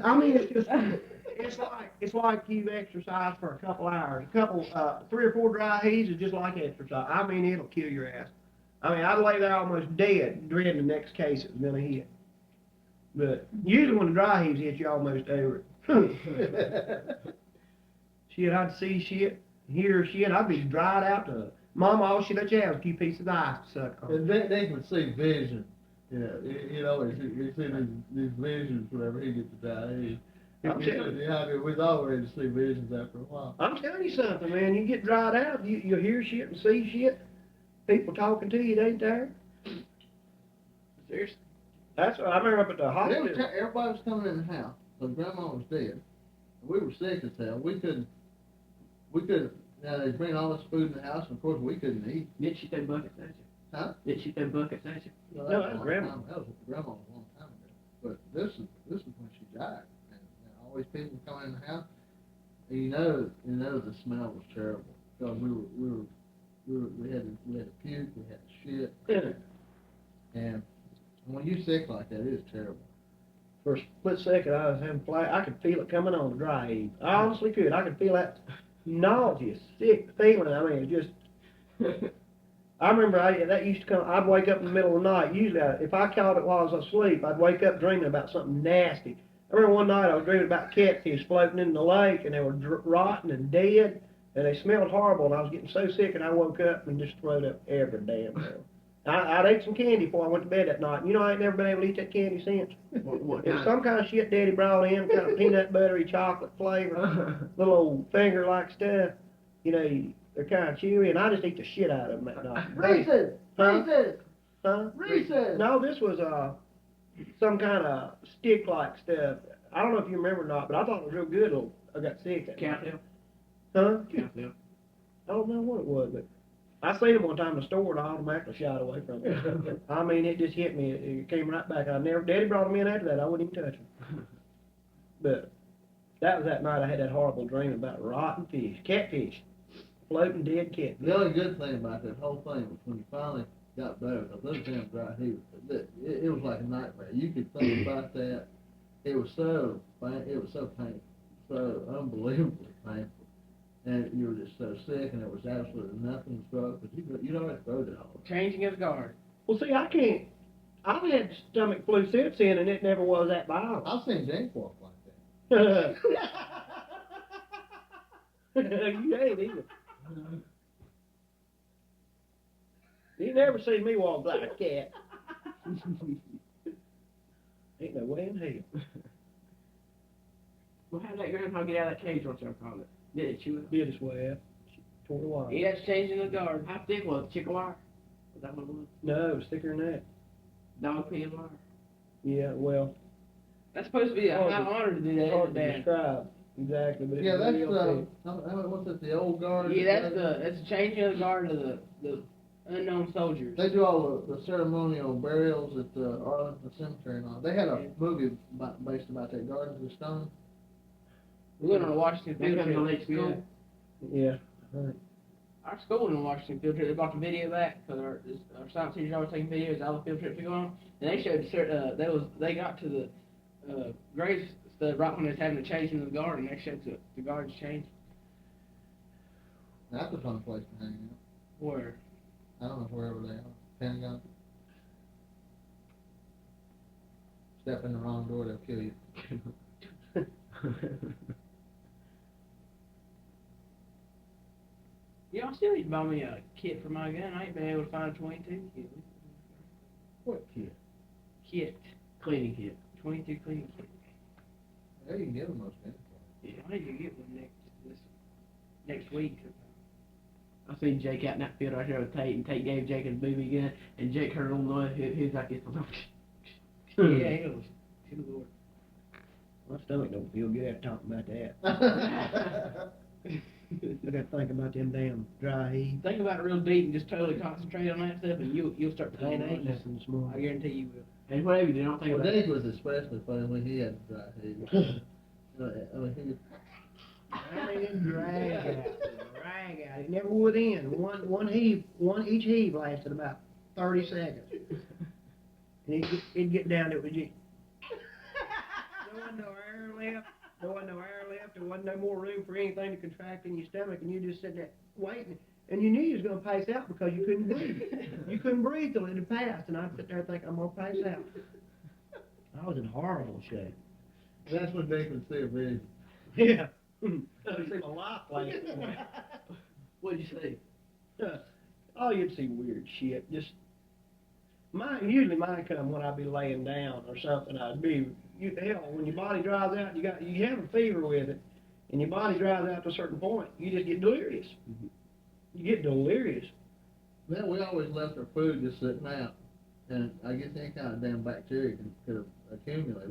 I mean, it's like you've exercised for a couple hours. A couple, 3 or 4 dry heaves is just like exercise. I mean, it'll kill your ass. I mean, I'd lay there almost dead, dreading the next case it was gonna hit. But usually when the dry heaves hit, you almost over it. Shit, I'd see shit, hear shit. I'd be dried out to. Mama, all she let you have was a few pieces of ice to suck on. And they can see vision. Yeah, you know, you see these visions whenever he gets to die. I'm telling you. We've already see visions after a while. I'm telling you something, man. You get dried out, you'll hear shit and see shit. People talking to you, they ain't there. Seriously. That's what I remember up at the hospital. Everybody was coming in the house, so Grandma was dead. We were sick as hell. We couldn't, now they bring all this food in the house, and of course we couldn't eat. Did she throw buckets at you? Huh? Did she throw buckets at you? No, that was Grandma. That was Grandma a long time ago. But this is when she died. And all these people coming in the house, and you know the smell was terrible because we had to puke, we had to shit, and when you sick like that, it is terrible. For a split second, I was having I could feel it coming on the dry heave. I honestly could. I could feel that nauseous, sick feeling. I mean, it just. I remember that used to come. I'd wake up in the middle of the night. Usually, if I caught it while I was asleep, I'd wake up dreaming about something nasty. I remember one night I was dreaming about catfish floating in the lake, and they were rotten and dead, and they smelled horrible. And I was getting so sick, and I woke up and just threw up every damn day. I'd ate some candy before I went to bed that night. You know, I ain't never been able to eat that candy since. What It was some kind of shit Daddy brought in, kind of peanut buttery chocolate flavor, little old finger-like stuff. You know, they're kind of chewy, and I just eat the shit out of them that night. Reese's! Huh? Reese's! Huh? Reese's! No, this was some kind of stick-like stuff. I don't know if you remember or not, but I thought it was real good. Till I got sick that night. Cowtail? Huh? Cowtail. I don't know what it was, but I seen him one time in the store and I automatically shied away from it. I mean, it just hit me. It came right back. Daddy brought him in after that. I wouldn't even touch him. But that was that night I had that horrible dream about rotten fish, catfish, floating dead catfish. The only good thing about that whole thing was when you finally got better, because those damn dry heat, it was like a nightmare. You could think about that. It was so painful, so unbelievably painful. And you were just so sick, and there was absolutely nothing wrong, but you don't have to go to all. Changing his guard. Well, see, I can't. I've had stomach flu since then, and it never was that violent. I've seen Dink walk like that. You ain't either. You never see me walk like a cat. Ain't no way in hell. Well, how did that grandpa get out of that cage once I called it? Did it chew it? Did his way out. Tore the wire. Yeah, it's changing the guard. How thick was it? Chicken wire? Was that what it was? No, it was thicker than that. Dog pee and wire? Yeah, well. That's supposed to be a high honor to do that. Hard to describe. Exactly, but Yeah, that's what's it, the old guard? Yeah, that's the changing of the guard to the unknown soldiers. They do all the ceremonial burials at the Arlington Cemetery and all. They had a movie based about that, Gardens of Stone. We went on a Washington field They trip. come to late school? Yeah. Right. Our school went on a Washington field trip. They brought the video back because our science teachers always taking videos of all the field trips we go on, and they showed they got to the grave stuff right when they was having the change in the guard, and they showed the guards changed. That's a fun place to hang out. Where? I don't know, wherever they are. Pentagon. Step in the wrong door, they'll kill you. Yeah, I still need to buy me a kit for my gun. I ain't been able to find a 22 kit. What kid? Kit. Cleaning kit. 22 cleaning kit. Yeah, you can get them most things. Yeah, I need to get one next week. I seen Jake out in that field right here with Tate, and Tate gave Jake his BB gun, and Jake heard a little noise. He was like, "It's yeah, it was. Good Lord." My stomach don't feel good after talking about that. I got to think about them damn dry heat. Think about it real deep and just totally concentrate on that stuff, and you'll start to Ain't nothing small. I guarantee you will. And whatever you do, don't think Well, about it. Dink was especially funny when he had dry heat. I mean, drag out. It never would end. Each heave lasted about 30 seconds. And it'd get down to it with you. Go nowhere. wasn't no more room for anything to contract in your stomach, and you just sitting there waiting, and you knew you was gonna pass out because you couldn't breathe. You couldn't breathe till it had passed, and I'd sit there thinking, I'm gonna pass out. I was in horrible shape. That's when Dink would see a vision. Yeah. I'd see my life like What'd you say? Oh, you'd see weird shit. Just usually mine come when I'd be laying down or something. Hell, when your body dries out, you have a fever with it, and your body dries out to a certain point, you just get delirious. Mm-hmm. You get delirious. Man, we always left our food just sitting out, and I guess any kind of damn bacteria could accumulate.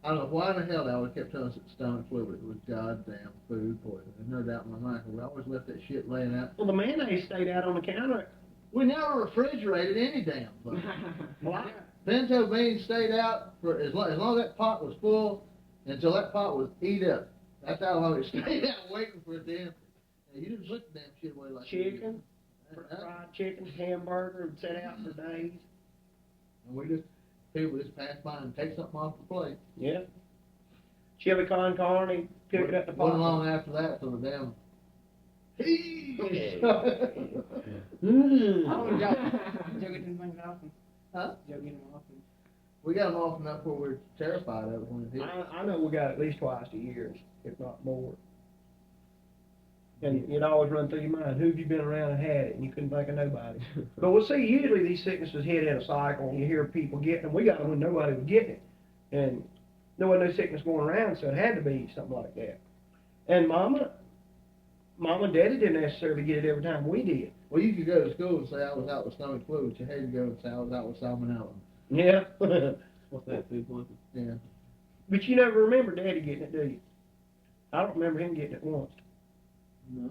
I don't know why in the hell they always kept telling us that stomach fluid was goddamn food poisoning. There's no doubt in my mind, 'cause we always left that shit laying out. Well, the mayonnaise stayed out on the counter. We never refrigerated any damn thing. Well, Pinto beans stayed out for as long as that pot was full, until that pot was eat up. That's how long it stayed out waiting for it to empty. And you didn't put the damn shit away like chicken, that. fried chicken, hamburger, would sit out for days. And people just pass by and take something off the plate. Yeah. Chili con carne, pick it up the pot. Wasn't long after that till the damn. I don't know, y'all get anything often? Huh? Y'all get them often? We got them off enough where we're terrified of it when it hits. I know we got at least twice a year, if not more. And you'd always run through your mind, who have you been around and had it? And you couldn't think of nobody. But we'll see, usually these sicknesses hit in a cycle, and you hear people getting them. We got them when nobody was getting it. And there wasn't no sickness going around, so it had to be something like that. And Mama and Daddy didn't necessarily get it every time we did. Well, you could go to school and say I was out with stomach flu, but you had to go and say I was out with salmonella. Yeah. What's that, food poisoning? Yeah. But you never remember Daddy getting it, do you? I don't remember him getting it once. No.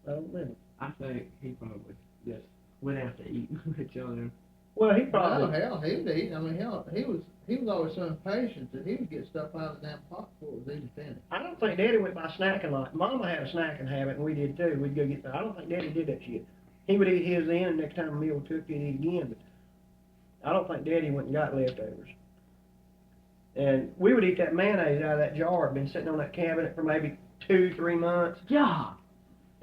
I don't remember. I think he probably just went out to eat with each other. Well, he Oh probably... hell, he would eat. I mean, hell, he was always so impatient that he would get stuff out of the damn pot before it was even finished. I don't think Daddy went by snacking like Mama had a snacking habit, and we did too. We'd go get that. I don't think Daddy did that shit. He would eat his in, and next time a meal was cooked, he'd eat again. But I don't think Daddy went and got leftovers. And we would eat that mayonnaise out of that jar. It'd been sitting on that cabinet for maybe 2-3 months. Yeah.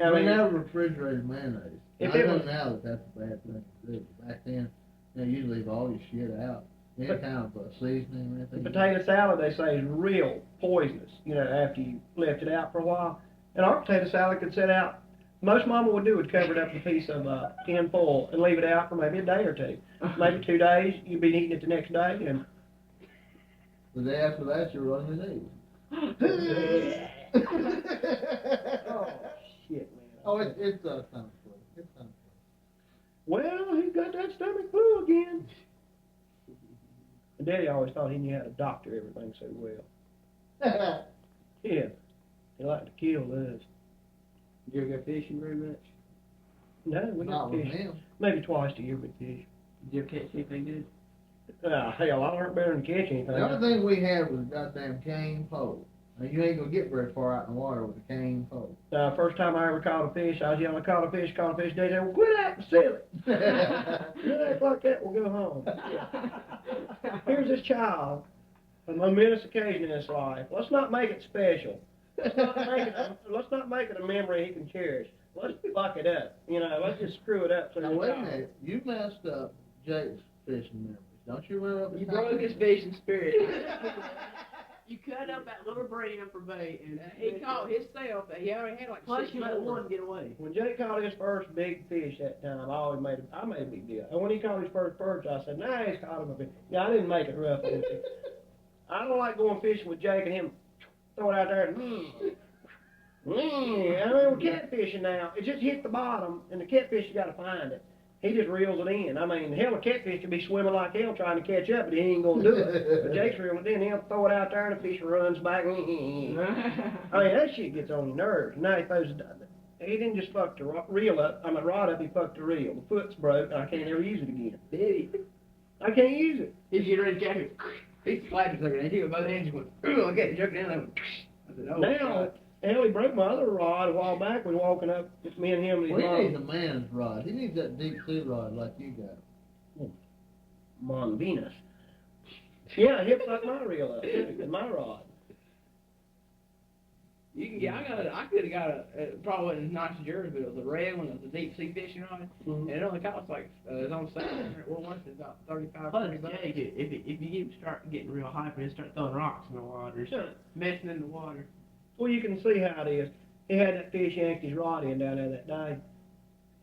I We mean, never refrigerated mayonnaise. If I it know was- now that that's a bad thing to do. Back then, you leave all your shit out. Any But- kind of seasoning or anything. the potato salad, they say, is real poisonous, after you left it out for a while. And our potato salad could sit out. Most Mama would do would cover it up with a piece of tin foil and leave it out for maybe a day or two. Maybe 2 days. You'd be eating it the next day, and The day after that, you're on your knees. oh shit, man! Oh, it's stomach flu. It's stomach Well, he got that stomach flu again. And Daddy always thought he knew how to doctor everything so well. flu. Yeah, he liked to kill us. Did you ever go fishing very much? No, we Not don't with fish. him. Maybe twice a year we fish. Did you ever catch anything good? Hell, I learned better than catch anything. The only thing we had was a goddamn cane pole. Now, you ain't gonna get very far out in the water with a cane pole. First time I ever caught a fish, I was yelling, caught a fish. Daddy said, well, quit acting silly. You act like that, we'll go home. Here's this child, a momentous occasion in his life. Let's not make it special. Let's not make it a memory he can cherish. Let's fuck it up. Let's just screw it up. So Now, wait a minute. You messed up Jake's fishing memories. Don't you remember? You broke his fishing spirit. You cut up that little brim for bait, and he caught himself. He already had like Plus, 6 you let more. one get away. When Jake caught his first big fish that time, I made a big deal. And when he caught his first perch, I said, nah, he's caught him a fish. Yeah, I didn't make it rough on him. I don't like going fishing with Jake and him throw it out there and I mean, we're catfishing now. It just hit the bottom, and the catfish has got to find it. He just reels it in. I mean, hell, a catfish could be swimming like hell trying to catch up, but he ain't going to do it. But Jake's reeling it in. He'll throw it out there, and the fish runs back. I mean, that shit gets on your nerves. Now he throws it. He didn't just fuck the rod up, he fucked the reel. The foot's broke, and I can't ever use it again. I can't use it. If you read jacket, he slapped his and he with both hands went, ooh, I got the jerk down. I said, oh, Now, God. hell, he broke my other rod a while back when walking up. It's me and him and his We need mom. a man's rod. He needs that deep sea rod like you got. Mon Venus. Yeah, he'll fuck my reel up, too, with my rod. You can get. I could have got it probably wasn't as nice as yours, but it was a red one. It was a deep sea fishing rod, and it only cost like it's on sale. Well, worth it about $35, Plus, $40. Jake, if you start getting real hyper and start throwing rocks in the water, start messing in the water. Well, you can see how it is. He had that fish yanked his rod in down there that day.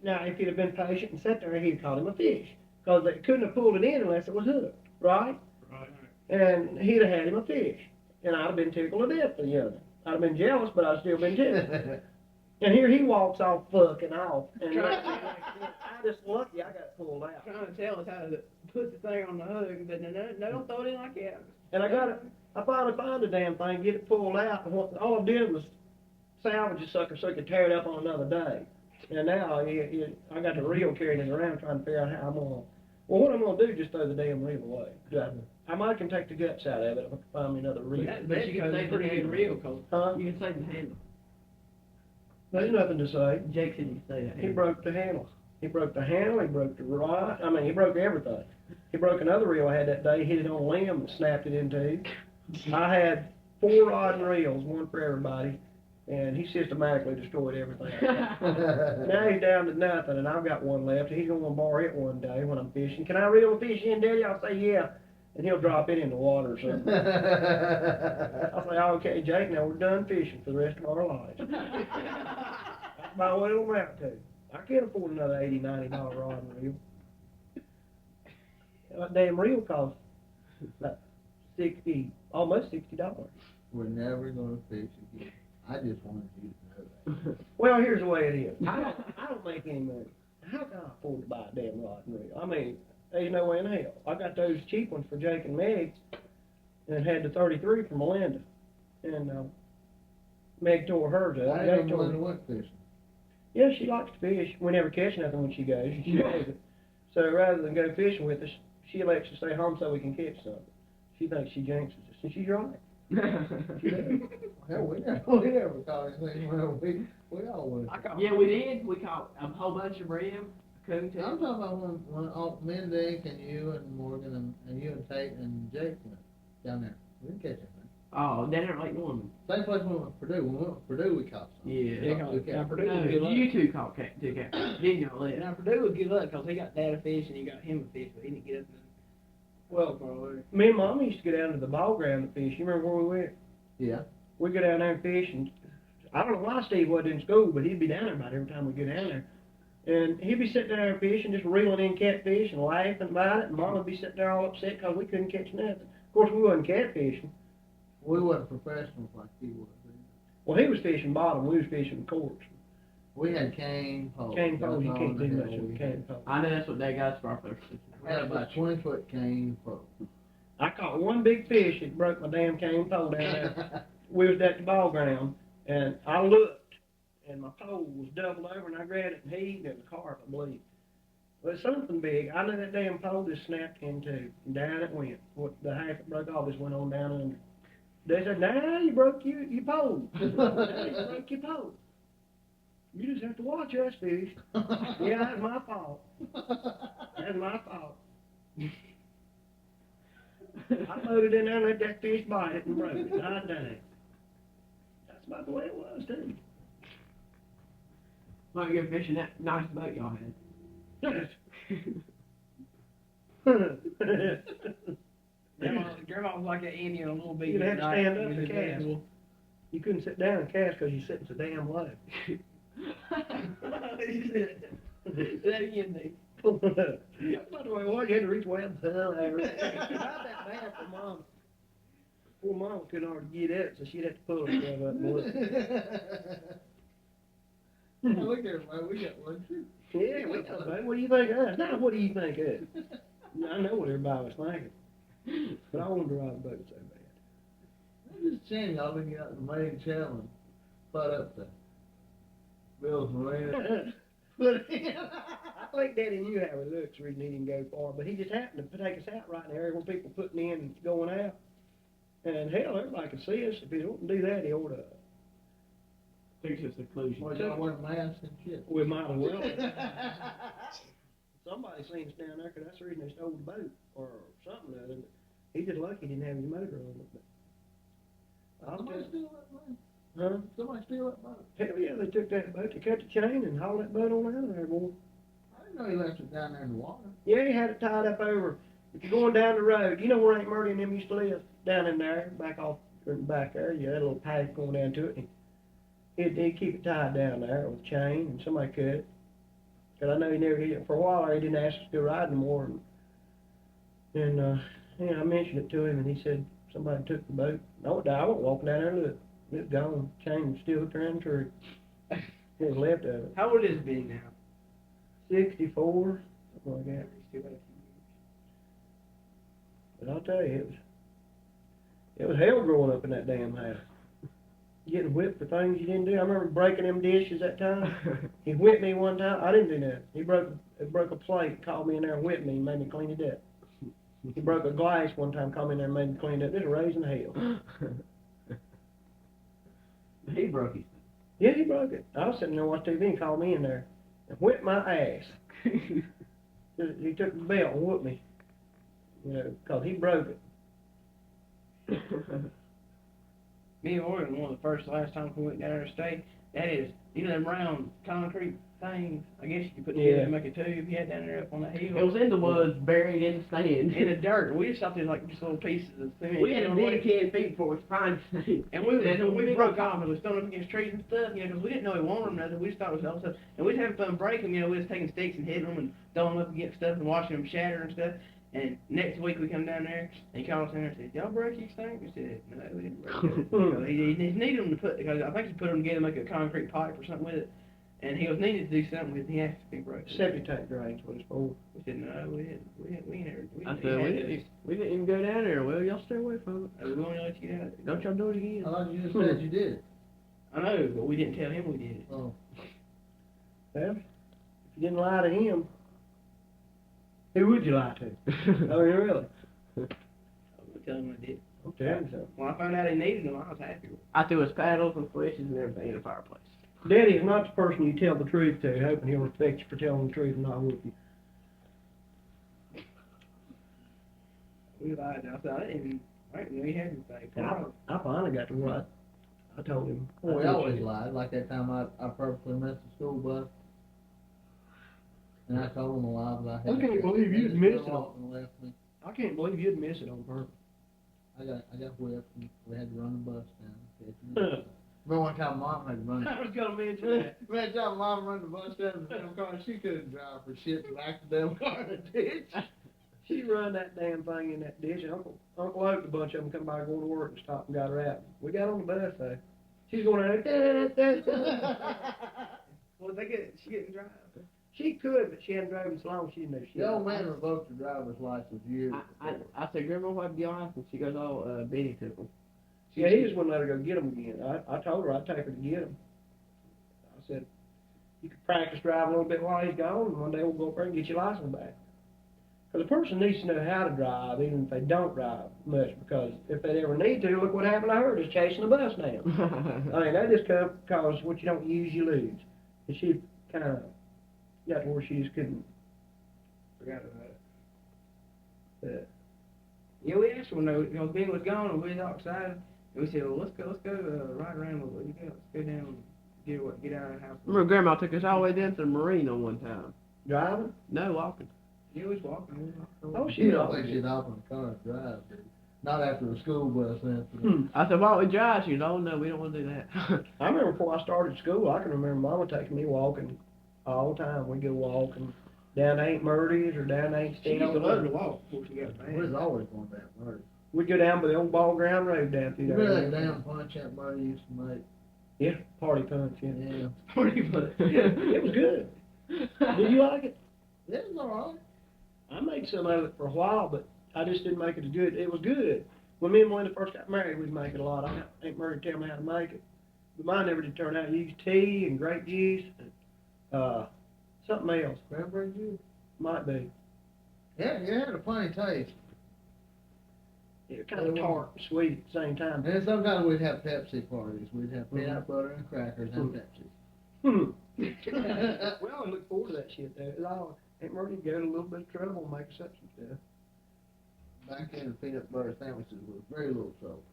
Now, if he'd have been patient and sat there, he'd caught him a fish. Because they couldn't have pulled it in unless it was hooked, right? Right. And he'd have had him a fish. And I'd have been tickled to death for the other. I'd have been jealous, but I'd still been tickled. And here he walks off fucking off. And I just lucky I got pulled out. Trying to tell us how to put the thing on the hook, but no, don't throw it in like that. And I finally found the damn thing, get it pulled out, and all I did was salvage the sucker so I could tear it up on another day. And now I got the reel carrying it around trying to figure out how I'm gonna. Well, what I'm gonna do is just throw the damn reel away. I might can take the guts out of it if I can find me another reel. But you can say pretty good reel, cause Huh? You can say the handle. There's nothing to say. Jake said you can say that. He broke the handle. He broke the handle. He broke the rod. I mean, he broke everything. He broke another reel I had that day. Hit it on a limb and snapped it in two. I had 4 rod and reels, one for everybody, and he systematically destroyed everything. Now he's down to nothing, and I've got one left. He's going to borrow it one day when I'm fishing. Can I reel a fish in, Daddy? I'll say, yeah. And he'll drop it in the water or something. I'll say, okay, Jake, now we're done fishing for the rest of our lives. That's about what it'll amount to. I can't afford another $80, $90 rod and reel. That damn reel costs about almost $60. We're never gonna fish again. I just wanted you to know that. Well, here's the way it is. I don't make any money. How can I afford to buy a damn rod and reel? I mean, there's no way in hell. I got those cheap ones for Jake and Meg, and had the 33 for Melinda. And Meg tore hers up. I Jake ain't tore gonna went fishing. Yeah, she likes to fish. We never catch nothing when she goes, and she knows it. So rather than go fishing with us, she elects to stay home so we can catch something. She thinks she jinxes us, and she's right. She does. Hell, we never caught anything. Well, we all went. Yeah, we did. We caught a whole bunch of brim, a coon too. I'm talking about when me and Dink and you and Morgan and you and Tate and Jake went down there. We didn't catch anything. Oh, down there at Lake Norman. Same place we went to Purdue. When we went to Purdue, we caught some. Yeah. Now Purdue No, was good luck. you two caught two cats. Didn't you, Liz? Now Purdue was good luck because he got dad a fish and he got him a fish, but he didn't get up and Well, far away. me and Mama used to go down to the ball ground to fish. You remember where we went? Yeah. We'd go down there and fish, and I don't know why Steve wasn't in school, but he'd be down there about every time we go down there. And he'd be sitting down there fishing, just reeling in catfish and laughing about it, and Mama would be sitting there all upset because we couldn't catch nothing. Of course, we wasn't catfishing. We wasn't professionals like he was. Well, he was fishing bottom, we was fishing courts. We had cane poles. Cane poles, you That's can't all do the much hell with we cane had. poles. I know that's what they got for our first. We had about 20-foot cane pole. I caught one big fish that broke my damn cane pole down there. We was at the ball ground, and I looked, and my pole was doubled over, and I grabbed it and heaved, and it was a carp, I believe. But it's something big. I know that damn pole just snapped in two, and down it went. What the half it broke off just went on down under. They said, "Nah, you broke your pole. Nah, you broke your pole. You just have to watch us fish." Yeah, that's my fault. That's my fault. I floated in there and let that fish bite it and broke it. God dang. That's about the way it was, too. Might go fishing that nice boat y'all had. Grandma was like that Indian a little bit. You'd have to stand up With and his cast. vegetable. You couldn't sit down and cast because you're sitting so damn low. That Indian thing. That's about the way it was. You had to reach way up the hell out. Not that bad for Mom. Poor Mom couldn't hardly get it, so she'd have to pull herself up and look. Look here, man, we got one too. Yeah, we got it. What do you think of us? Now, what do you think of us? I know what everybody was thinking. But I wanted to ride a boat so bad. I'm just saying, y'all been out in the main channel and put up the Bill's Marina. But I think Daddy knew how it looks, reason he didn't go far. But he just happened to take us out right in the area where people putting in and going out. And hell, everybody could see us. If he don't do that, he ought to. Thinks it's seclusion. Well, y'all wearing masks and shit. We might as well. Somebody seen us down there because that's the reason they stole the boat or something or other. But he just lucky he didn't have his motor on it. But I'll Somebody tell steal that man? Huh? Somebody steal that boat? Hell yeah, they took that boat, they cut the chain and hauled that boat on out of there, boy. I didn't know he left it down there in the water. Yeah, he had it tied up over, if you're going down the road, you know where Aunt Murdy and them used to live? Down in there, back off, in the back there, you had a little path going down to it. And he'd keep it tied down there with a chain, and somebody cut it. Cause I know he never did, for a while there, he didn't ask us to go riding anymore. And yeah, I mentioned it to him, and he said somebody took the boat. I went walking down there, look, it was gone, chain was still hooked around the tree. It was left of it. How old is Benny now? 64, something like that. He's still got a few years. But I'll tell you, it was hell growing up in that damn house. Getting whipped for things you didn't do. I remember breaking them dishes that time. He whipped me one time. I didn't do nothing. He broke a plate, called me in there and whipped me and made me clean it up. He broke a glass one time, called me in there and made me clean it up. This was raising hell. He broke his Yeah, he broke it. I was sitting there watching TV and called me in there and whipped my ass. He took the belt and whooped me. You know, 'cause he broke it. Me and Oregon, one of the last times we went down there to stay, that is, you know them round concrete things, I guess you could put together Yeah. to make a tube, you had down there up on that hill. It was in the woods, buried in the sand. In the dirt, we just thought they like just little pieces of cement. We had you to know, dig 10 feet before we find things. and we broke off and we was throwing up against trees and stuff, you know, because we didn't know he wanted them nothing. We just thought it was all stuff. And we was having fun breaking them, you know, we was taking sticks and hitting them and throwing them up against stuff and watching them shatter and stuff. And next week we come down there and he called us in there and said, "Y'all break these things?" We said, "No, we didn't break it." You know, he needed them to put, because I think he put them together to make a concrete pipe or something with it. And he was needed to do something with it. He has to be broken. Septic tank drains what it's for. We said, "No, we didn't. We never. I said, we didn't even go down there. Well, y'all stay away from it. We won't let you get out. Don't y'all do it again. I thought you just said you did it. I know, but we didn't tell him we did it. Oh. Well, if you didn't lie to him, who would you lie to? I mean, really. I would tell him I did. I'm telling you something. When I found out he needed them, I was happy with it. I threw his paddles and switches and everything in the fireplace. Daddy is not the person you tell the truth to, hoping he'll respect you for telling the truth and not whoop you. We lied. I said, I didn't know he had anything. And I finally got to what I told him. Well, we always lied, like that time I purposely missed the school bus. And I told him a lie, but I had. I can't believe you'd miss it. And left me. I can't believe you'd miss it on purpose. I got whipped and we had to run the bus down. Remember one time Mom had to run. I was gonna mention that. Remember time Mom run the bus down the damn car, she couldn't drive for shit and back the damn car in the ditch. She run that damn thing in that ditch. Uncle Oak, a bunch of them come by going to work and stopped and got her out. We got on the bus though. She's going out there. Well, she didn't drive. She could, but she hadn't driven so long she didn't know shit. The old man revoked her driver's license years before. I said, Grandma, what'd be your license? She goes, oh, Benny took them. Yeah, he just wouldn't let her go get them again. I told her I'd take her to get them. I said, you could practice driving a little bit while he's gone, and one day we'll go up there and get your license back. Because a person needs to know how to drive, even if they don't drive much, because if they ever need to, look what happened to her, just chasing the bus down. I mean, that just cause what you don't use, you lose. And she kind of got to where she just couldn't. Forgot about it. Yeah, we asked her though, because Ben was gone and we was all excited. And we said, well, let's go ride around with it. Let's go down and get out of the house. Remember Grandma took us all the way down to the marina one time. Driving? No, walking. Yeah, we was walking. Oh, She shit. don't think she'd hop in the car and drive. Not after the school bus incident. I said, why don't we drive? She goes, oh, no, we don't want to do that. I remember before I started school, I can remember Mama taking me walking all the time. We'd go walking down to Aunt Murdy's or down to Aunt She used to Steele's. love to walk before she got We mad. was always going down Murray. We'd go down by the old ball ground road down through there. Remember that damn punch that Murray used to make? Yeah, party punch, yeah. Yeah. Pretty much. It was good. Did you like it? It was alright. I made some of it for a while, but I just didn't make it as good. It was good. When me and Melinda first got married, we'd make it a lot. I got Aunt Murray to tell me how to make it. But mine never did turn out. You used tea and grape juice and something else. Cranberry juice? Might be. Yeah, it had a funny taste. It was kind of tart and sweet at the same time. And then sometimes we'd have Pepsi parties. We'd have peanut butter and crackers and Pepsi. We always look forward to that shit though. It all, Aunt Murray would go to a little bit of trouble and make us up some stuff. Back then, the peanut butter sandwiches were very little trouble.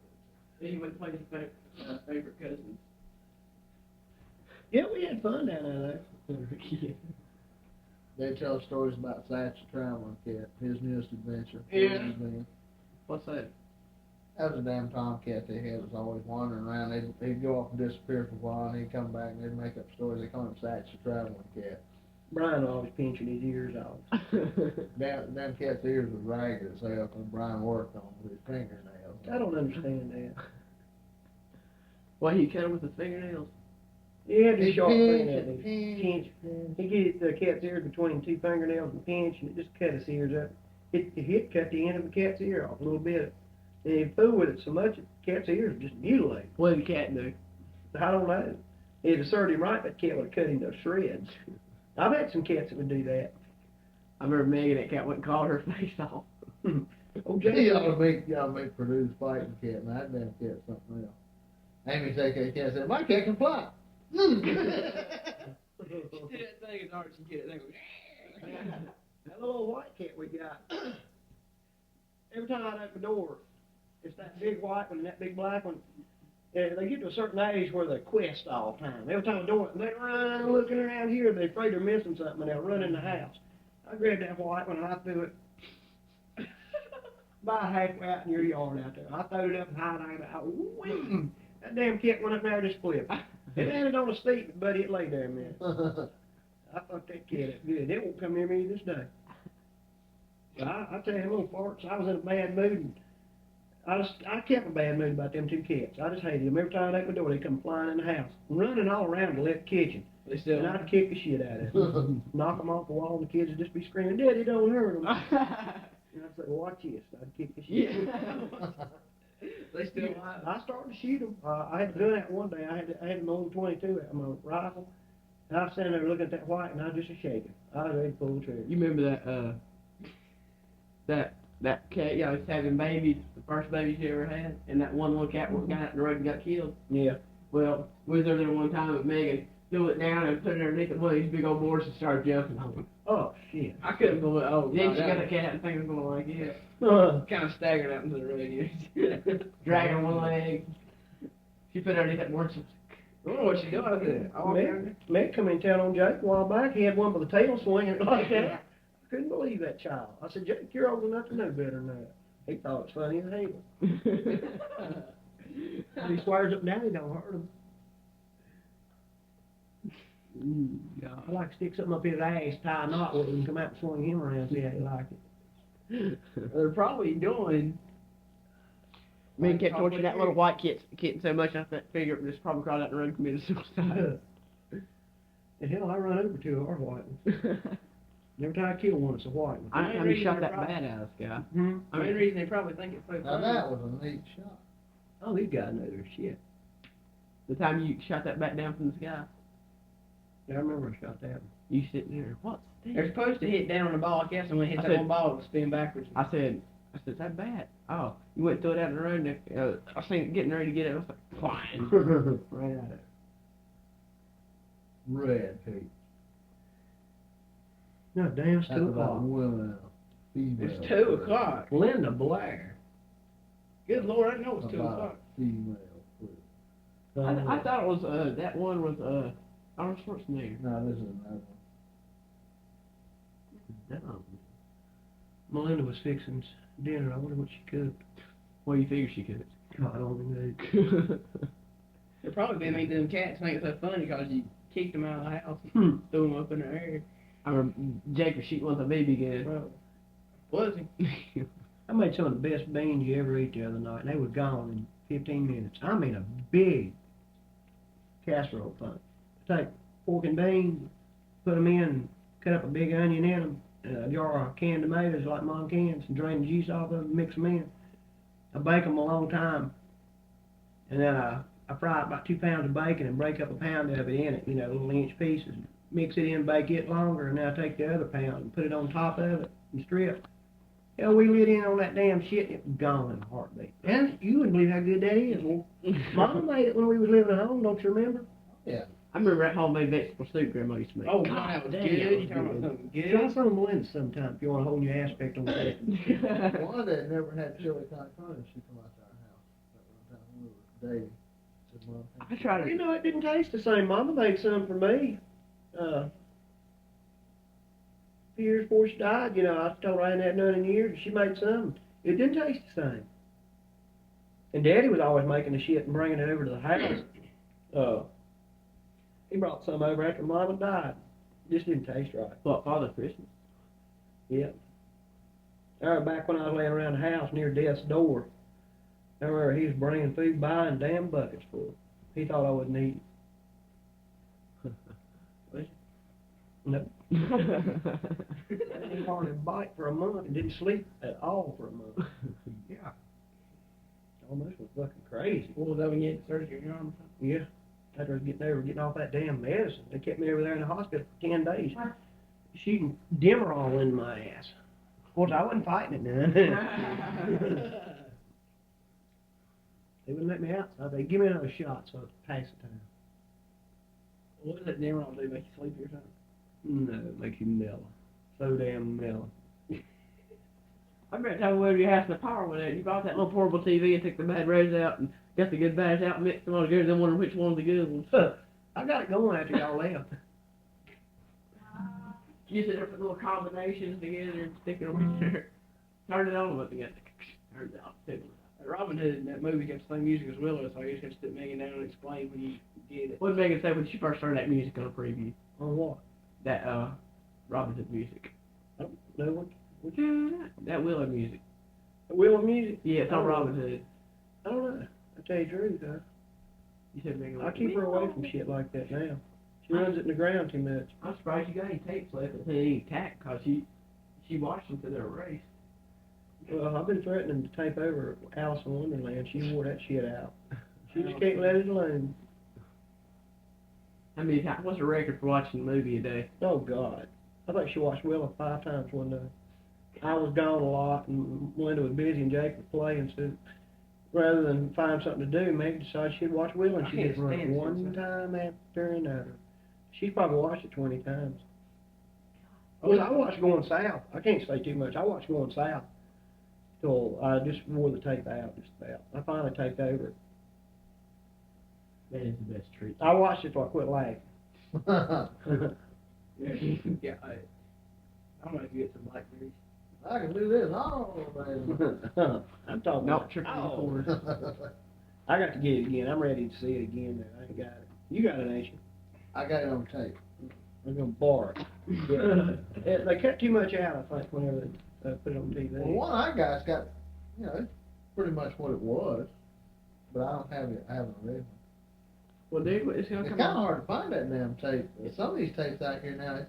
He went to play his favorite cousins. Yeah, we had fun down there. They tell stories about Satch the Traveling Cat, his newest adventure. Yeah. What's that? That was a damn tomcat they had, was always wandering around. They'd go off and disappear for a while, and he'd come back and they'd make up stories. They call him Satch the Traveling Cat. Brian always pinching his ears off. Damn cat's ears was ragged as hell, and Brian worked on them with his fingernails. I don't understand that. Why he cut him with his fingernails? He had this He sharp pinch thing and that pinch. he get the cat's ear between two fingernails and pinch, and it just cut his ears up. It cut the end of the cat's ear off a little bit. And he fooled with it so much, the cat's ears just mutilated. What did the cat do? I don't know. If it served him right, that cat would have cut him to shreds. I've had some cats that would do that. I remember Megan, that cat went and called her face off. Oh, Y'all Jay. make Purdue's fighting cat, and that damn cat's something else. Amy said, cat said, my cat can fly. She did that thing as hard as she could. That little white cat we got. Every time I open the door, it's that big white one and that big black one. They get to a certain age where they quest all the time. Every time the door, they run looking around here. They're afraid they're missing something, and they'll run in the house. I grabbed that white one and I threw it about halfway out in your yard out there. I threw it up high and I that damn cat went up there and just flipped. It landed on his feet, but buddy, it lay there a minute. I thought that cat up good. It won't come near me this day. But I tell you, them little farts, I was in a bad mood. And I kept a bad mood about them two cats. I just hated them. Every time I opened the door, they come flying in the house, running all around the left kitchen. They still. And I'd kick the shit out of them. Knock them off the wall, and the kids would just be screaming, Daddy, don't hurt them. And I'd say, watch this. I'd kick the shit. They still. I started to shoot them. I had to do that one day. I had my old 22 at my rifle. And I was standing there looking at that white, and I was just shaking. I was ready to pull the trigger. You remember that cat, was having babies, the first baby she ever had, and that one little cat got out in the road and got killed? Yeah. Well, we was over there one time with Megan, threw it down and put it underneath one of these big old boards and started jumping on it. Oh, shit. I couldn't believe it. Oh, then God, she got that a cat and thing was going like this. was- Kind of staggered out into the road, dragging one leg. She put it underneath that board. I don't know what she doing with it. Meg come in and tell on Jake a while back. He had one with a tail swinging like that. I couldn't believe that child. I said, Jake, you're old enough to know better than that. He thought it was funny as hell. He swears up now he don't hurt him. I like to stick something up his ass, tie a knot with it, and come out and swing him around, see how he like it. They're probably doing. Me and kept torturing that little white kitten so much, I figured this probably crawled out the road and committed suicide. And hell, I run over two of our white ones. Every time I kill one, it's a white one. I mean, shot that badass guy. Hmm? I mean, the reason they probably think it's so Now funny. that was a neat shot. Oh, these guys know their shit. The time you shot that back down from the sky, Yeah, I remember I shot that one. you sitting there, what's this? They're supposed to hit down on the ball, I guess, and when it hits I that said- one ball, it'll spin backwards. I said, is that bad? Oh, you went through it out in the road, and I seen it getting ready to get it. I was like, flying. Right out of it. Red Pete. No, damn, it's That's 2 about o'clock. women. Female. It's 2 o'clock. Linda Blair. Good Lord, I know it's 2 About o'clock. female. I thought it was, that one was, Arnold Schwarzenegger. No, this is another one. No. Melinda was fixing dinner. I wonder what she cooked. What do you figure she could? God, I don't know. It'd probably been me them cats make it so funny because you kicked them out of the house and Hmm. threw them up in the air. I remember Jake was shooting with a BB gun. Well, Was he? I made some of the best beans you ever eat the other night, and they were gone in 15 minutes. I mean, a big casserole thing. Take pork and beans, put them in, cut up a big onion in them, a jar of canned tomatoes like mom cans, and drain the juice off of them, mix them in. I bake them a long time, and then I fry about 2 pounds of bacon and break up a pound of it in it, little inch pieces. Mix it in, bake it longer, and now take the other pound and put it on top of it and strip. Hell, we lit in on that damn shit and it was gone in a heartbeat. And you wouldn't believe how good that is. Well, Mama made it when we was living at home, don't you remember? Yeah. I remember that homemade vegetable soup Grandma used to make. Oh, God, God, that was damn, good. it You was talking about good. something Try good? some Melinda sometime if you want to hold your aspect on that. One that never had chili con carne, she come out to our house that one time when we were dating. Said, motherfucker. I try to. You know, it didn't taste the same. Mama made some for me. A few years before she died, you know, I told her I hadn't had none in years. She made some. It didn't taste the same. And Daddy was always making the shit and bringing it over to the house. He brought some over after Mama died. Just didn't taste right. What, Father Christmas? Yeah. I remember back when I was laying around the house near Death's door. I remember he was bringing food by in damn buckets full. He thought I wouldn't eat it. Nope. I didn't hardly bite for a month and didn't sleep at all for a month. Yeah. Almost was fucking crazy. What was that when you had surgery on your arm? Yeah. After I was getting off that damn medicine. They kept me over there in the hospital for 10 days. Shooting Demerol in my ass. Of course, I wasn't fighting it none. They wouldn't let me out. So they give me another shot so I'd pass the time. What does that Demerol do? Make you sleepy or something? No, it makes you mellow. So damn mellow. I bet time whenever you have the power with it, you bought that little portable TV and took the bad rays out and got the good bads out and mixed them all together, then wondered which one's the good ones. I got it going after y'all left. You sit there, put little combinations together and stick it on there. Turn it on, but again, turn it off. Robin Hood in that movie got the same music as Willow, so I guess you have to sit Megan down and explain when you get it. What did Megan say when she first heard that music on the preview? On what? That, Robin Hood music. I don't know what. That Willow music. Willow music? Yeah, it's on Robin Hood. I don't know. I tell you the truth, You said Megan. I keep her away from shit like that now. She runs it in the ground too much. I'm surprised you got any tapes left that ain't tacked, cause she watched them to their race. Well, I've been threatening to tape over Alice in Wonderland. She wore that shit out. She just can't let it alone. I mean, what's the record for watching the movie a day? Oh, God. I think she watched Willow 5 times one day. I was gone a lot, and Melinda was busy, and Jake was playing, so rather than find something to do, Meg decided she'd watch Willow, and she just run it one time after another. She's probably watched it 20 times. Well, I watched Going South. I can't say too much. I watched Going South till I just wore the tape out, just about. I finally taped over it. That is the best treat. I watched it till I quit laughing. Yeah, I'm gonna get some blackberries. I can do this. Oh, man. I'm talking Nope, about trick oh. forward. I got to get it again. I'm ready to see it again now. I ain't got it. You got it, ain't you? I got it on tape. I'm gonna borrow it. Yeah. They cut too much out, I think, whenever they put it on TV. Well, one I got's got, you know, it's pretty much what it was, but I don't have it. I haven't read it. Well, dude, it's gonna It's come kind of out. hard to find that damn tape. Some of these tapes out here now,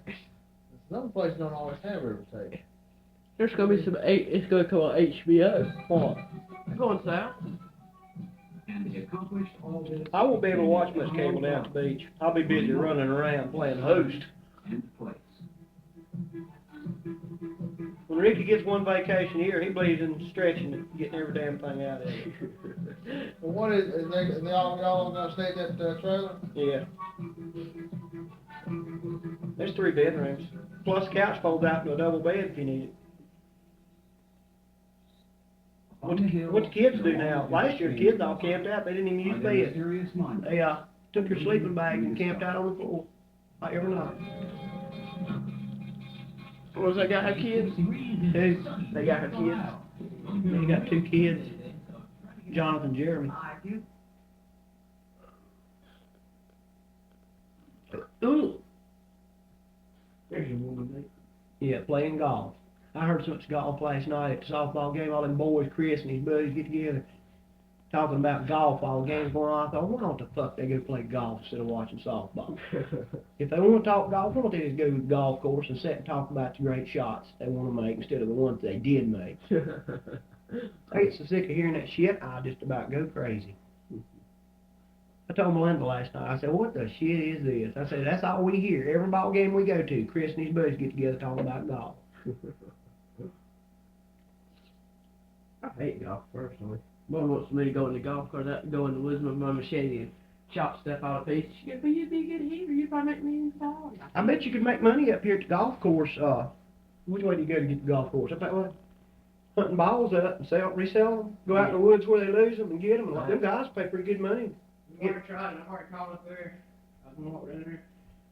some places don't always have every tape. There's gonna be it's gonna come on HBO. What? Going south. I won't be able to watch much cable down at the beach. I'll be busy running around playing host. When Ricky gets one vacation a year, he believes in stretching it, getting every damn thing out of it. Well, what is they all gonna stay at that trailer? Yeah. There's 3 bedrooms. Plus couch folds out to a double bed if you need it. What the kids do now, last year the kids all camped out, they didn't even use beds. They took their sleeping bags and camped out on the floor, like every night. Was that guy have kids? Who? They got her kids. They got 2 kids, Jonathan and Jeremy. Ooh. There's your woman, mate. Yeah, playing golf. I heard so much golf last night at the softball game. All them boys, Chris and his buddies, get together talking about golf while the game's going on. I thought, why don't the fuck they go play golf instead of watching softball? If they want to talk golf, why don't they just go to the golf course and sit and talk about the great shots they want to make instead of the ones they did make? I get so sick of hearing that shit, I just about go crazy. I told Melinda last night, I said, what the shit is this? I said, that's all we hear. Every ball game we go to, Chris and his buddies get together talking about golf. I hate golf personally. Mom wants me to go in the golf cart, go in the woods with my machete and chop stuff out of pieces. She goes, but you'd be a good hitter. You'd probably make millions of dollars. I bet you could make money up here at the golf course. Which way do you go to get the golf course? Up that way? Hunting balls up and resell them. Go out in the woods where they lose them and get them. And them guys pay pretty good money already tried, and I've already called up there. I don't know what down there.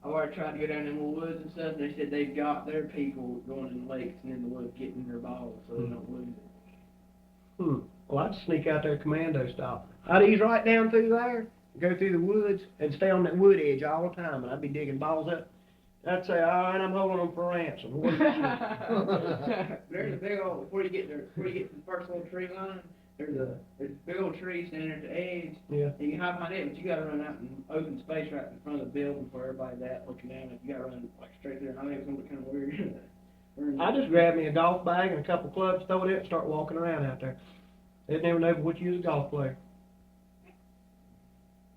I've already tried to go down in the woods and stuff, and they said they've got their people going in the lakes and in the woods getting their balls so they don't lose it. Well, I'd sneak out there commando style. I'd ease right down through there, go through the woods, and stay on that wood edge all the time, and I'd be digging balls up. I'd say, all right, I'm holding them for ransom. What do you think? There's a big old, before you get to the first little tree line, there's a big old tree standing at the edge. Yeah. And you can hide behind it, but you gotta run out in open space right in front of the building for everybody that looking down. You gotta run like straight through. I think it's gonna be kind of weird. I just grab me a golf bag and a couple clubs, throw it in, and start walking around out there. They'd never know what you was a golf player.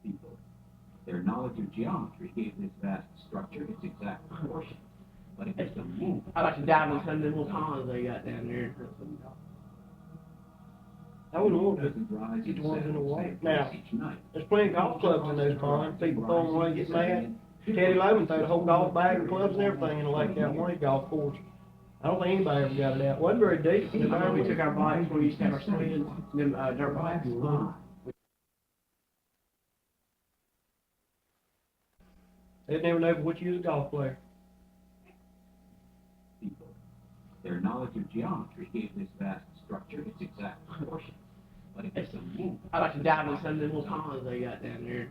People. Their knowledge of geometry gave this vast structure its exact proportion. But it was the movement. I like to dive in some of them little ponds they got down there. I wouldn't want to Doesn't rise get the and ones set in the water. same Now, place each night. there's plenty of golf clubs in those ponds. People throw them away, get mad. Teddy Loman threw the whole golf bag and clubs and everything in the lake out one of his golf course. I don't think anybody ever got it out. Wasn't very deep. I remember we took our bikes when we used to have our swings, them dirt bikes. They'd never know what you was a golf player. People. Their knowledge of geometry gave this vast structure its exact proportion. But it was the movement. I like to dive in some of them little ponds they got down there.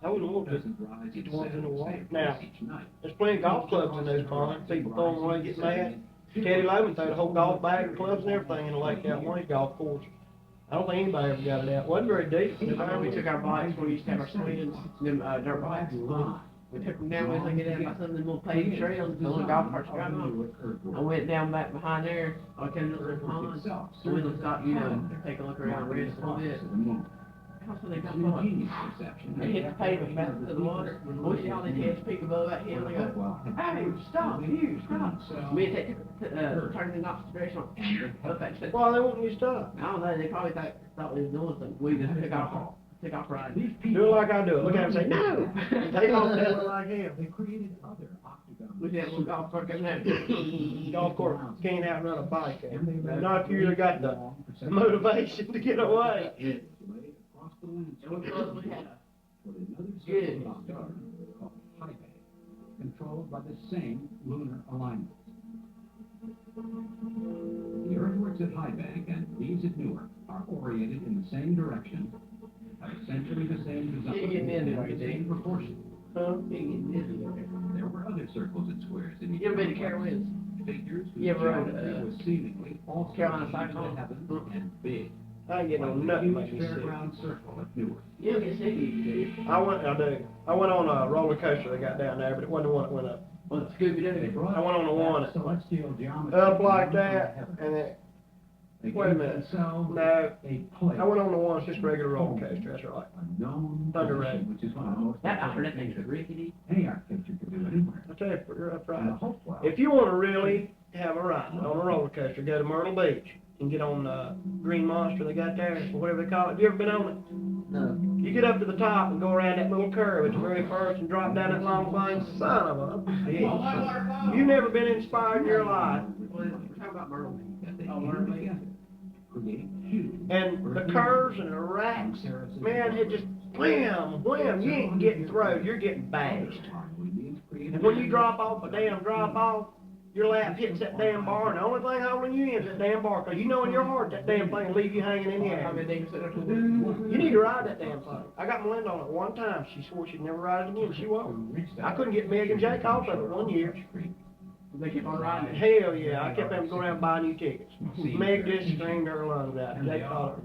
I wouldn't want to Doesn't rise get and the ones set in the water. same Now, place each night. there's plenty of golf clubs in those ponds. People throw them away, get mad. Teddy Loman threw the whole golf bag and clubs and everything in the lake out one of his golf course. I don't think anybody ever got it out. Wasn't very deep. I remember we took our bikes when we used to have our swings, them dirt bikes. We took them down, we was get down by some of them little paved trails, the little golf carts got on. I went down back behind there, I came to the pond, so we looked out, take a look around, rest a little bit. Also, they got what? They hit the pavement back to the water. We see all these heads peek above that hill, they go, hey, stop, you, stop. We had to turn in the opposite direction, up that step. Why they won't you stop? I don't know, they probably thought we was doing something. We just took off riding. Do it like I do it. Look at him and say, no! Take off that one like him. They created other octagons. We had a little golf cart coming out. Golf course can't outrun a bike. Not if you really got the motivation to get away. Across the landscape. And we closed, we had With another Good. circle of octagons called high bank, controlled by the same lunar alignment. The earthworks at High Bank and these at Newark are oriented in the same direction, have essentially the same design, You're getting into it, and the same proportion. There were other circles and squares in each You ever been to earthworks. Carolina's? Figures whose You ever rode, geometry was seemingly also Carolina huge to Cyclone? heaven and big. I ain't getting Like on the nothing huge like you fairground circle at Newark. You don't get sick of you, do you? I went on a roller coaster they got down there, but it wasn't the one that went up. Well, Scooby-Doo. I went on the one that Celestial geometry up like that, and then, They wait a gave minute. themselves no, a place. I went on the one that's just regular roller coaster, that's right. A known Thunder position, Road. which is one of the most That, I heard that important thing's rickety. any architecture could do anywhere. I tell you, that's And right. the Hopewell. If you want to really have a ride on a roller coaster, go to Myrtle Beach and get on the Green Monster they got there, or whatever they call it. You ever been on it? No. You get up to the top and go around that little curve at the very first and drop down that long thing. Son of a bitch. You've never been inspired in your life. Well, we're talking about Myrtle Beach. That they Oh, came Myrtle Beach. together, creating huge. And the curves and the racks, man, it just wham, wham. You ain't getting thrown, you're getting bashed. And when you drop off a damn drop off, your lap hits that damn bar, and the only thing holding you in is that damn bar, 'cause you know in your heart that damn thing will leave you hanging in the I air. mean, they can sit up to You need to ride that damn thing. I got Melinda on it one time. She swore she'd never ride it again. She won't. I couldn't get Meg and Jake off of it one year. They keep on riding it. Hell yeah, I kept having to go around and buy new tickets. Meg just screamed her lungs out. Jake thought it.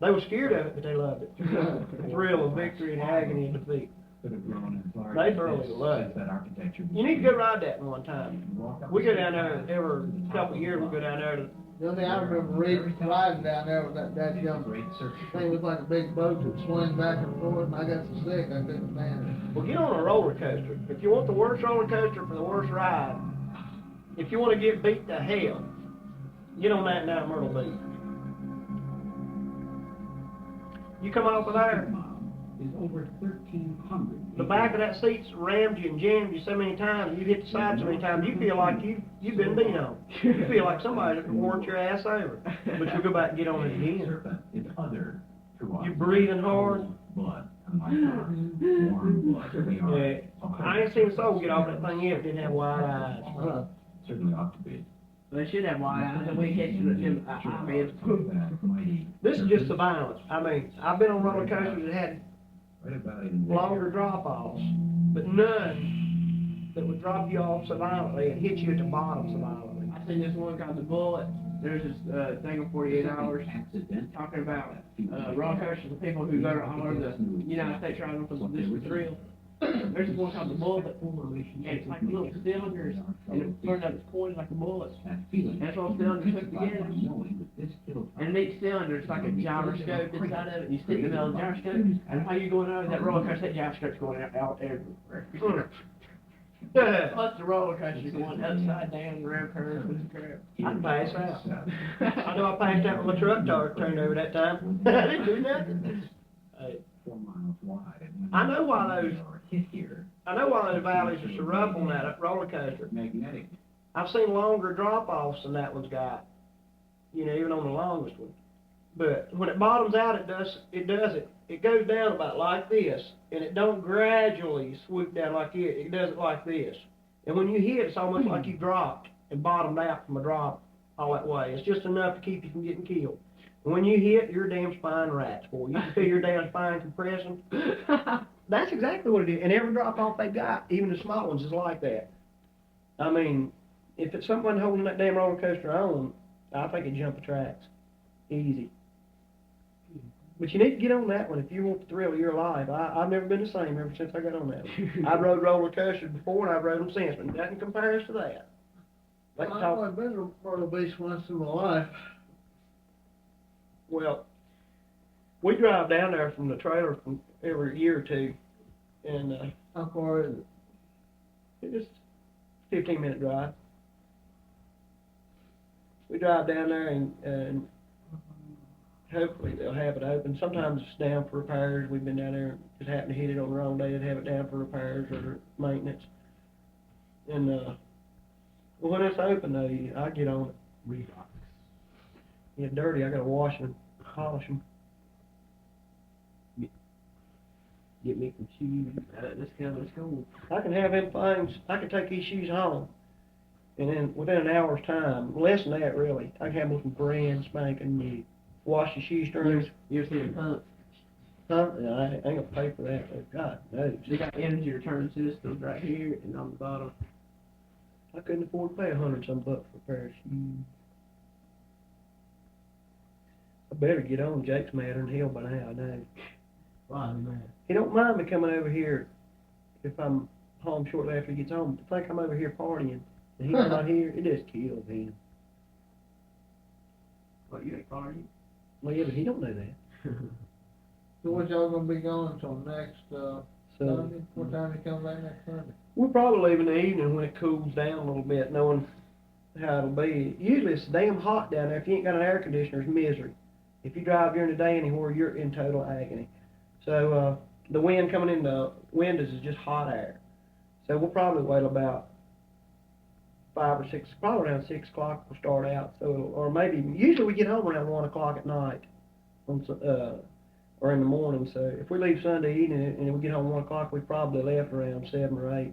They were scared of it, but they loved it. The thrill of victory and agony and defeat. Could have grown as large They as barely this love since that architecture. You need to go ride that one time. We go down there every couple of years. We go down there to. The only thing I remember riding down there was that young Great search. thing was like a big boat that swung back and forth, and I got so sick I couldn't stand Well, get on a roller coaster. If you want the worst roller coaster for the worst ride, if you want to get beat to hell, get on that down at Myrtle Beach. You come off of there, Is over 1,300. the back of that seat's rammed you and jammed you so many times, you hit the side so many times, you feel like you've been beat on. You feel like somebody worked your ass over. But you go back and get on it again. Serpent is other to our You breathing hard. Blood, warm blood, we are. Yeah, I ain't seen a soul get off that thing yet that didn't have wide eyes. Certainly ought to be. They should have wide eyes, and we catch them eyelids. This is just the violence. I mean, I've been on roller coasters that had Right about in the longer drop-offs, but none that would drop you off so violently and hit you at the bottom so violently. I seen this one called The Bullet. There's this thing on 48 Hours accident. talking about roller coasters and people who go all over the United States riding for this is thrill. There's this one called The Bullet, and it's like little cylinders, and it turned out it's pointed like a bullet. That feeling. That's all cylinders hooked together. Knowing that this kills. And each cylinder is like a gyroscope inside of it. You stick in the middle of the gyroscope, and while you're going over that roller coaster, that gyroscope's going out everywhere. Plus the roller coaster's going upside down, around curves and crap. I'd pass out. I know I passed out when my truck turned over that time. I didn't do nothing. Hey, 4 miles wide. And I know why those- are hit here. I know why those valleys are so rough on that roller coaster. Magnetic. I've seen longer drop-offs than that one's got, you know, even on the longest one. But when it bottoms out, it does it. It goes down about like this, and it don't gradually swoop down like it. It does it like this. And when you hit, it's almost like you dropped and bottomed out from a drop all that way. It's just enough to keep you from getting killed. And when you hit, your damn spine rats, boy. You can feel your damn spine compressing. That's exactly what it is. And every drop-off they got, even the small ones, is like that. I mean, if it's someone holding that damn roller coaster on, I think it'd jump the tracks. Easy. But you need to get on that one if you want the thrill of your life. I've never been the same ever since I got on that one. I've rode roller coasters before and I've rode them since, but nothing compares to that. Let's I've talk. only been to Myrtle Beach once in my life. Well, we drive down there from the trailer from every year or two, and How far is it? it's just a 15-minute drive. We drive down there and hopefully they'll have it open. Sometimes it's down for repairs. We've been down there and just happened to hit it on the wrong day. They'd have it down for repairs or maintenance. And when it's open though, I get on it. Get dirty, I gotta wash them, polish them. Get me some shoes. Let's go. I can have them things, I can take these shoes home, and then within an hour's time, less than that really, I can have them brand spanking new. Wash the shoe strings. You ever seen a pump? Huh? Yeah, I ain't gonna pay for that, but God knows. They got energy return systems right here and on the bottom. I couldn't afford to pay $100-some for a pair of shoes. I better get on Jake's madder than hell by now, I know. Why, man? He don't mind me coming over here if I'm home shortly after he gets home. To think I'm over here partying and he's not here, it just kills him. What, you ain't partying? Well, yeah, but he don't know that. So what y'all gonna be going till next, So Sunday? What time you come back next Sunday? we'll probably leave in the evening when it cools down a little bit, knowing how it'll be. Usually it's damn hot down there. If you ain't got an air conditioner, it's misery. If you drive during the day anywhere, you're in total agony. So the wind coming in the windows is just hot air. So we'll probably wait about 5 or 6, probably around 6 o'clock we'll start out. So or maybe usually we get home around 1 o'clock at night, or in the morning. So if we leave Sunday evening and we get home 1 o'clock, we probably left around 7 or 8.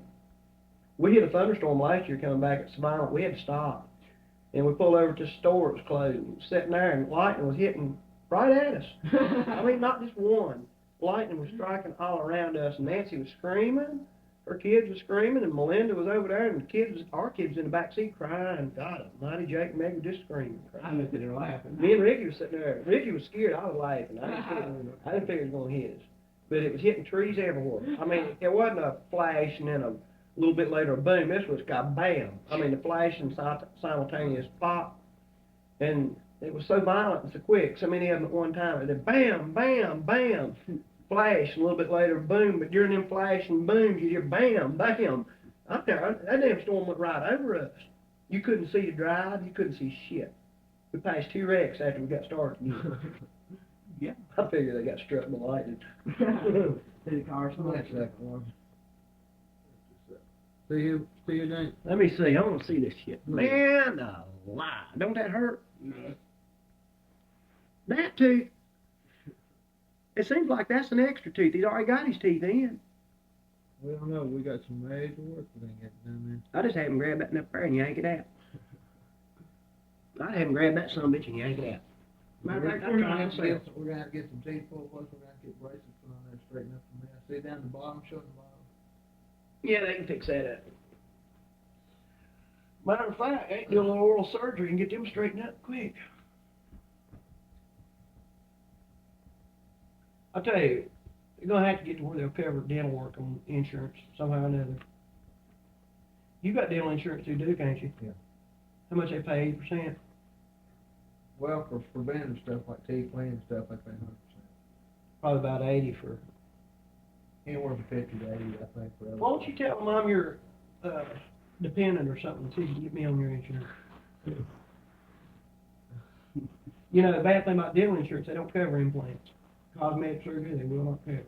We hit a thunderstorm last year coming back at Savannah. We had to stop. And we pulled over to the store, it was closed. And sitting there and lightning was hitting right at us. I mean, not just one. Lightning was striking all around us. And Nancy was screaming. Her kids were screaming. And Melinda was over there. And our kids in the back seat crying. God almighty, Jake and Meg were just screaming. I looked at her laughing. Me and Ricky was sitting there. Ricky was scared. I was laughing. I didn't figure it was going to hit us. But it was hitting trees everywhere. I mean, it wasn't a flash and then a little bit later a boom. This was bam. I mean, the flash and simultaneous pop. And it was so violent and so quick, so many of them at one time. And then bam, bam, bam. Flash, and a little bit later boom. But during them flash and booms, you hear bam, bam. That damn storm went right over us. You couldn't see to drive. You couldn't see shit. We passed 2 wrecks after we got started. Yeah. I figure they got struck by lightning. See the car smoke. Next second one. See you, Dink. Let me see. I want to see this shit. Man, alive. Don't that hurt? No. That too. It seems like that's an extra tooth. He's already got his teeth in. We don't know, we got some major work we didn't get done I just have him grab that up there and yank it out. I have him grab that son of a bitch and yank it out. there. Matter of fact, We're I'm gonna trying have to to sell. we're gonna have to get some teeth pulled, plus we're gonna have to get braces put on there, straighten up the mess. See down the bottom, show the bottom. Yeah, they can fix that up. Matter of fact, they can do a little oral surgery and get them straightened up quick. I tell you, you're gonna have to get to where they'll cover dental work on insurance somehow or another. You got dental insurance too, Duke, ain't you? Yeah. How much they pay, 8%? Well, for preventive stuff like teeth cleaning stuff, I pay 100%. Probably about 80 for. Anywhere from 50 to 80, I think, for Why don't you tell them I'm your dependent or something, so you can get me on your insurance? You know, the bad thing about dental insurance, they don't cover implants. Cosmetic surgery, they will not cover.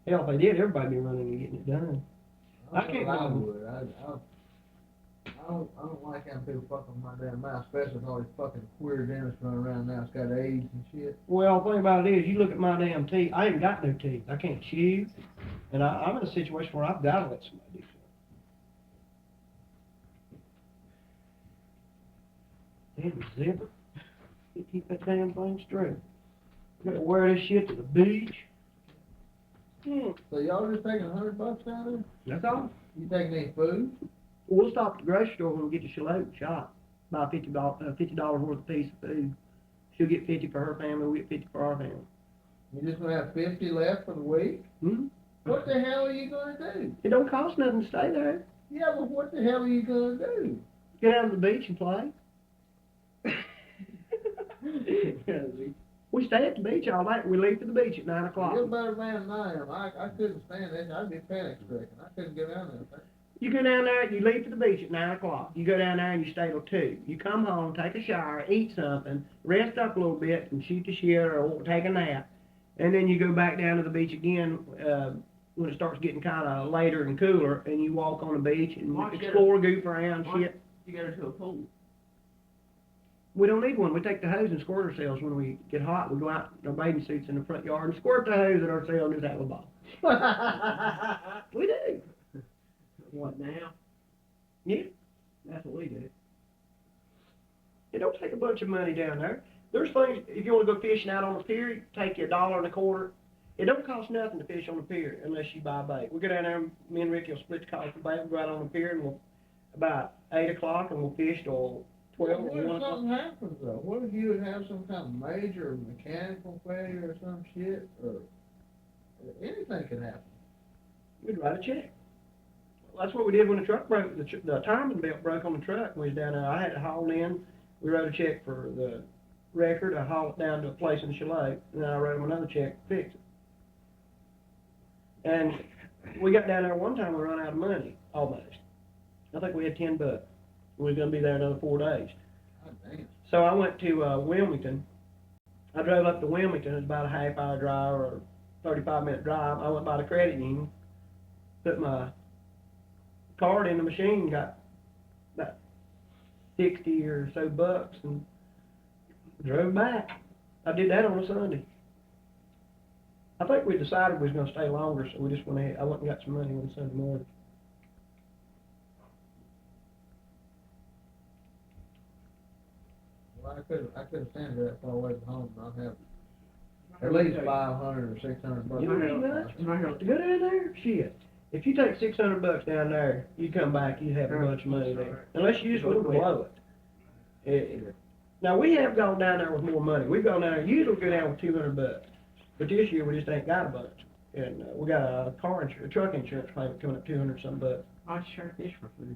Hell, if they did, everybody'd be running and getting it done. I can't I go- would. I don't like having people fucking with my damn mouth, especially with all these fucking queer dentists running around now. It's got AIDS and shit. Well, the thing about it is, you look at my damn teeth, I ain't got no teeth. I can't chew. And I'm in a situation where I've got to let somebody do something. Damn zipper. You keep that damn thing straight. Gotta wear this shit to the beach. So y'all just taking $100 down there? That's all. You taking any food? We'll stop at the grocery store when we get to Charlotte shop. Buy $50 worth of piece of food. She'll get 50 for her family, we get 50 for our family. You just gonna have 50 left for the week? Hmm? What the hell are you gonna do? It don't cost nothing to stay there. Yeah, but what the hell are you gonna do? Get out to the beach and play. We stay at the beach all night. We leave for the beach at 9 o'clock. You're a better man than I am. I couldn't stand that. I'd be panic stricken. I couldn't get down there. You go down there, you leave for the beach at 9 o'clock. You go down there and you stay till 2. You come home, take a shower, eat something, rest up a little bit and shoot the shit or take a nap. And then you go back down to the beach again when it starts getting kind of later and cooler, and you walk on the beach and Why don't you explore, goof around, why- shit. You go to a pool. We don't need one. We take the hose and squirt ourselves when we get hot. We go out in our bathing suits in the front yard and squirt the hose at ourselves and just have a ball. We do. What now? Yeah. That's what we do. It don't take a bunch of money down there. There's things, if you want to go fishing out on the pier, take you $1.25. It don't cost nothing to fish on the pier unless you buy bait. We go down there, me and Ricky will split the cost of bait. We'll go out on the pier and we'll, about 8 o'clock and we'll fish till 12 or What 1 if o'clock. something happens though? What if you would have some kind of major mechanical failure or some shit? Or anything could happen. We'd write a check. Well, that's what we did when the truck broke. The timing belt broke on the truck when we was down there. I had it hauled in. We wrote a check for the record. I hauled it down to a place in Chalet, and then I wrote them another check to fix it. And we got down there one time, we run out of money, almost. I think we had $10. We was gonna be there another 4 days. God damn. So I went to Wilmington. I drove up to Wilmington. It was about a half-hour drive or 35-minute drive. I went by the credit union, put my card in the machine, got about 60 or so bucks, and drove back. I did that on a Sunday. I think we decided we was gonna stay longer, so we just went ahead. I went and got some money on Sunday morning. Well, I couldn't stand that far away from home and not have at least 500 or 600 bucks. You don't need much. To go down there, shit. If you take 600 bucks down there, you come back, you have a bunch of money there. Unless you just want to blow it. Now we have gone down there with more money. We've gone down there. Usually we go down with 200 bucks, but this year we just ain't got a bunch. And we got a truck insurance payment coming up 200 some bucks. I sure fish for food.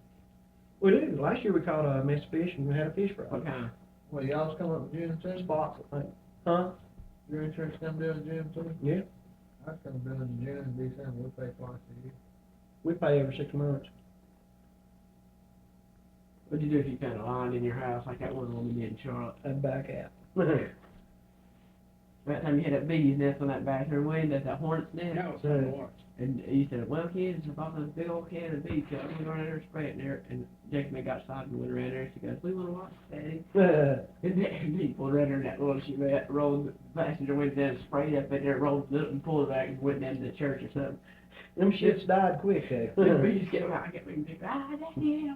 We do. Last year we caught a mess of fish and we had a fish fry. What kind? Well, y'all's coming up in June too? Spots, I think. Huh? Your insurance come due in June too? Yeah. I come due in June and December. We pay twice a year. We pay every 6 months. What'd you do if you found a line in your house like that one we did in Charlotte? I'd back out. That time you had that bee's nest on that bathroom window, that hornet's nest. That was fun to watch. And you said, well, kids, I bought this big old can of bee killer. I'm going around there and spray it there. And Jack and I got excited and went around there. She goes, we want to watch Daddy. And he pulled around there in that little Chevette, rolled the passenger window down and sprayed up in there, rolled it up and pulled it back and went down to the church or something. Them shits died quick, eh? The bees came out, I kept making big, Daddy, help me.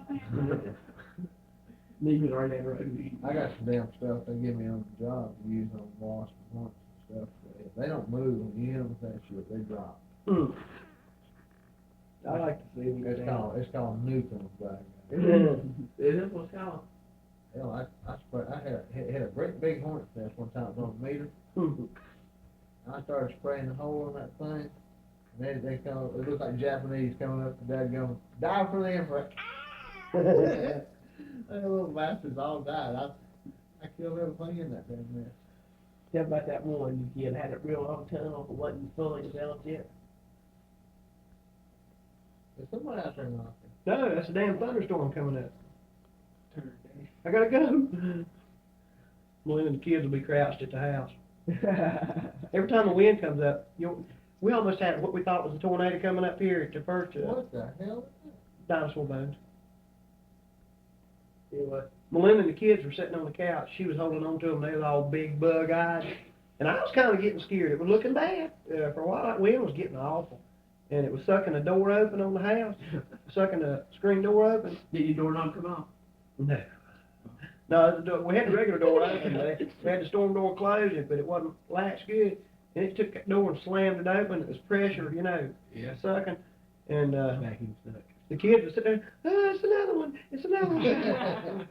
He was right there running. I got some damn stuff they give me on the job to use on wasps and hornets and stuff. If they don't move when you hit them with that shit, they drop. Mm. I like to see them go It's down. called nuking them back. Is that what's called? Hell, I had a great big hornet nest one time. It was on a meter. I started spraying the hole on that thing. And they come, it looked like Japanese coming up to dad going, dive for the infrared. Those little bastards all died. I killed everything in that damn nest. Tell about that one you had a real long tunnel, but wasn't fully developed yet. There's somebody out there knocking. No, that's a damn thunderstorm coming up. I gotta go. Well, then the kids will be crouched at the house. Every time the wind comes up, we almost had what we thought was a tornado coming up here at the first What the hell is dinosaur bones. Anyway, Melinda and the kids were sitting on the couch. She was holding on to them. They was all big bug-eyed. And I was kind of getting scared. It was looking bad. For a while, that wind was getting awful. And it was sucking the door open on the house, sucking the screen door open. Did your doorknob come off? No. No, we had the regular door open. We had the storm door closed, but it wasn't latched good. And it took that door and slammed it open. It was pressure, Yeah. sucking. And Vacuum stuck. the kids would sit there, oh, it's another one, it's another one.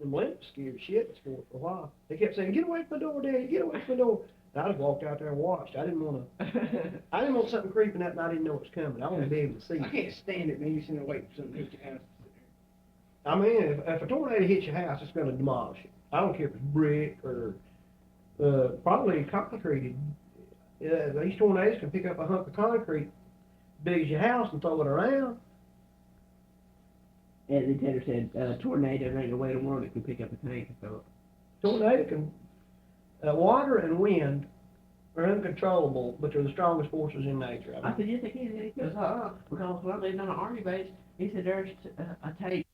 And Lynn was scared shitless for it for a while. They kept saying, get away from the door, Daddy, get away from the door. And I just walked out there and watched. I didn't want something creeping up and I didn't know it was coming. I wanted to be able to see I it. can't stand it, man. You sitting there waiting for something to hit your house. I mean, if a tornado hits your house, it's going to demolish it. I don't care if it's brick or probably concrete. These tornadoes can pick up a hunk of concrete big as your house and throw it around. As the Taylor said, tornado ain't no way in the world it can pick up a tank and throw it. Tornado can, water and wind are uncontrollable, but they're the strongest forces in nature. I said, yes, they can. He goes, because when I lived on an army base, he said, there's a tank